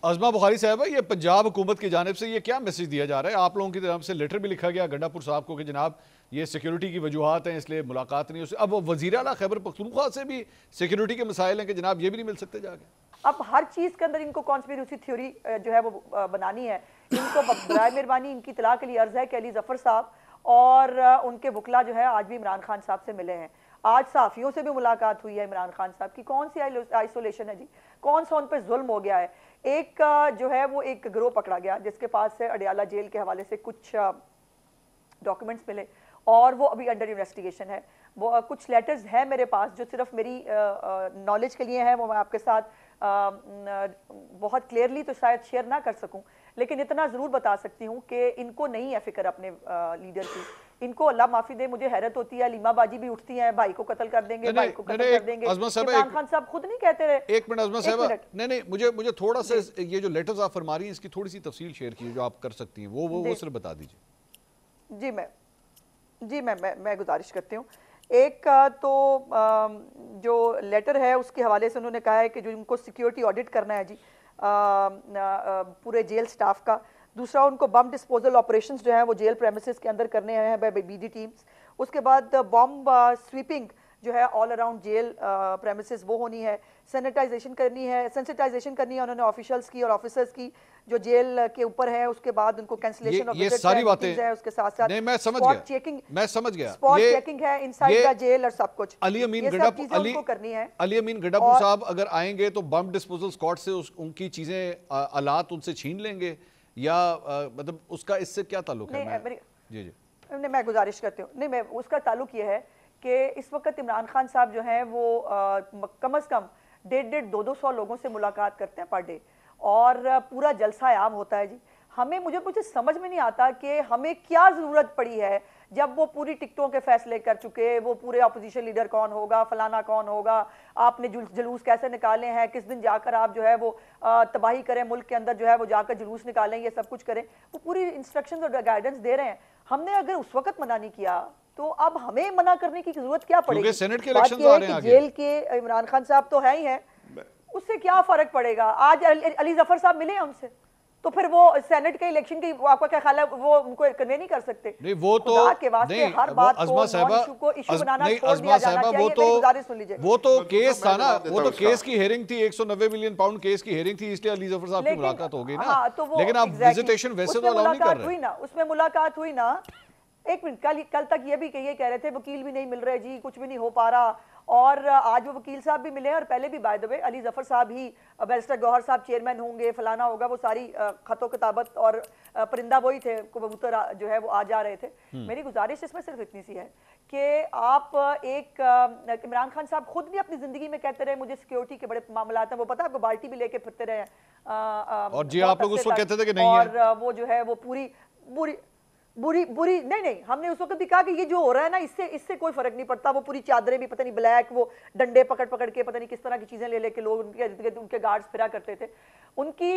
अज़मा बुखारी साहब, ये पंजाब हुकूमत की जानिब से ये क्या मैसेज दिया जा रहा है? आप लोगों की तरफ से लेटर भी लिखा गया गंडापुर साहब को कि जनाब ये सिक्योरिटी की वजूहात हैं इसलिए मुलाकात नहीं हो सकती। अब वज़ीर आला खैबर पख्तूनख्वा से भी सिक्योरिटी के मसाइल हैं कि जनाब ये भी नहीं मिल सकते जाके। अब हर चीज़ के अंदर इनको कॉन्स्पिरेसी थ्योरी जो है वो बनानी है। इनको बराए मेहरबानी इनकी इतला के लिए अर्ज़ है कि अली ज़फ़र साहब और उनके वकला जो है आज भी इमरान खान साहब से मिले हैं। आज सहाफ़ियों से भी मुलाकात हुई है इमरान खान साहब की। कौन सी आइसोलेशन है जी? कौन सा उन पर जुल्म हो गया है? एक जो है वो एक गिरोह पकड़ा गया जिसके पास से अडियाला जेल के हवाले से कुछ डॉक्यूमेंट्स मिले और वो अभी अंडर इन्वेस्टिगेशन है। वो कुछ लेटर्स हैं मेरे पास जो सिर्फ मेरी नॉलेज के लिए हैं, वो मैं आपके साथ बहुत क्लियरली तो शायद शेयर ना कर सकूं, लेकिन इतना ज़रूर बता सकती हूँ कि इनको नहीं है फिक्र अपने लीडर की। इनको अल्लाह माफ़ी दे, मुझे हैरत होती है, लीमा बाजी भी उठती हैं भाई को कत्ल कर देंगे, भाई को कत्ल कर देंगे। इमरान खान साहब खुद नहीं कहते रहे। एक मिनट अज़मा साहब, नहीं मुझे थोड़ा सा ये जो लेटर्स आप फरमा रही हैं इसकी थोड़ी सी तफसील शेयर कीजिए जो आप कर सकती हैं, वो सिर्फ बता दीजिए। जी मैं गुजारिश करती हूँ। एक तो जो लेटर है उसके हवाले से उन्होंने कहा है कि जो इनको सिक्योरिटी ऑडिट करना है जी पूरे जेल स्टाफ का। दूसरा, उनको बम डिस्पोजल ऑपरेशंस जो है वो जेल प्रेमिसेस के अंदर करने हैं बाय बीडी टीम्स। उसके बाद बम स्वीपिंग जो है ऑल अराउंड जेल प्रेमिसेस वो होनी है। सेंसिटाइजेशन करनी है उन्होंने ऑफिशियल्स की और ऑफिसर्स की जो जेल के ऊपर है। उसके बाद उनको कैंसिलेशन ऑफ विजिट्स सारी बातें है, उसके साथ साथ नहीं मैं समझ गया स्पॉट चेकिंग है इनसाइड द जेल और सब कुछ। अली अमीन गंडापुर साहब अगर आएंगे तो बम डिस्पोजल स्क्वाड से उनकी चीजें आलात उनसे छीन लेंगे या मतलब उसका इससे क्या ताल्लुक है? जी मैं गुजारिश करती हूँ, नहीं मैं उसका ताल्लुक ये है कि इस वक्त इमरान खान साहब जो हैं वो कम अज़ कम 150-200 लोगों से मुलाकात करते हैं पर डे और पूरा जलसा आम होता है जी। मुझे समझ में नहीं आता कि हमें क्या ज़रूरत पड़ी है जब वो पूरी टिकटों के फैसले कर चुके, वो पूरे अपोजिशन लीडर कौन होगा, फलाना कौन होगा, आपने जुलूस कैसे निकाले हैं, किस दिन जाकर आप जो है वो तबाही करें मुल्क के अंदर, जो है वो जाकर जुलूस निकालें, ये सब कुछ करें, वो पूरी इंस्ट्रक्शंस और गाइडेंस दे रहे हैं। हमने अगर उस वक्त मना नहीं किया तो अब हमें मना करने की जरूरत क्या पड़ेगी? सेनेट के इलेक्शंस आ रहे हैं, जेल के इमरान खान साहब तो है ही हैं, उससे क्या फर्क पड़ेगा? आज अली ज़फ़र साहब मिले हैं उनसे, तो फिर वो सेनेट के इलेक्शन की आपका क्या ख्याल है वो उनको कन्वे नहीं कर सकते? नहीं वो तो नहीं, हर बात अज़मा साहबा वो तो केस था ना, वो तो केस की हेयरिंग थी, 190 मिलियन पाउंड केस की हेयरिंग थी, इसलिए अली ज़फ़र साहब की मुलाकात हो गई ना। लेकिन आप विजिटेशन वैसे तो अलाउ नहीं कर रहे। उसमें मुलाकात हुई ना। एक मिनट, कल तक ये भी कह रहे थे वकील भी नहीं मिल रहे जी, कुछ भी नहीं हो पा रहा, और आज वो वकील साहब भी मिले और पहले भी by the way Ali Zafar साहब ही बैरिस्टर गौहर साहब चेयरमैन होंगे, फलाना होगा, वो सारी खतो किताबत और परिंदा वही थे, कबूतर जो है वो आ जा रहे थे। मेरी गुजारिश इसमें सिर्फ इतनी सी है कि आप इमरान खान साहब खुद भी अपनी जिंदगी में कहते रहे मुझे सिक्योरिटी के बड़े मामला हैं, वो पता है आपको, बाल्टी भी लेके फिरते रहे और जी आप लोग उस वक्त कहते थे कि नहीं है, और वो जो है वो बुरी नहीं, हमने उस वक्त भी कहा कि ये जो हो रहा है ना इससे कोई फर्क नहीं पड़ता। वो पूरी चादरें भी पता नहीं ब्लैक, वो डंडे पकड़ के पता नहीं किस तरह की चीजें ले लेके लोग उनके गार्ड्स फिरा करते थे। उनकी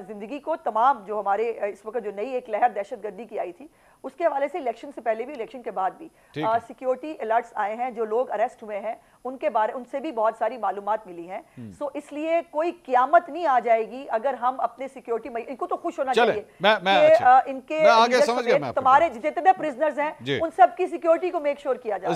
जिंदगी को तमाम जो हमारे इस वक्त जो नई एक लहर दहशतगर्दी की आई थी उसके हवाले से इलेक्शन से पहले भी इलेक्शन के बाद भी सिक्योरिटी अलर्ट्स आए हैं, जो लोग अरेस्ट हुए हैं उनसे भी बहुत सारी मालूमात मिली हैं। सो इसलिए कोई क़यामत नहीं आ जाएगी अगर हम अपने सिक्योरिटी, इनको तो खुश होना चाहिए कि इनके तुम्हारे जितने प्रिजनर्स हैं उन सब की सिक्योरिटी को मेक श्योर किया जाए।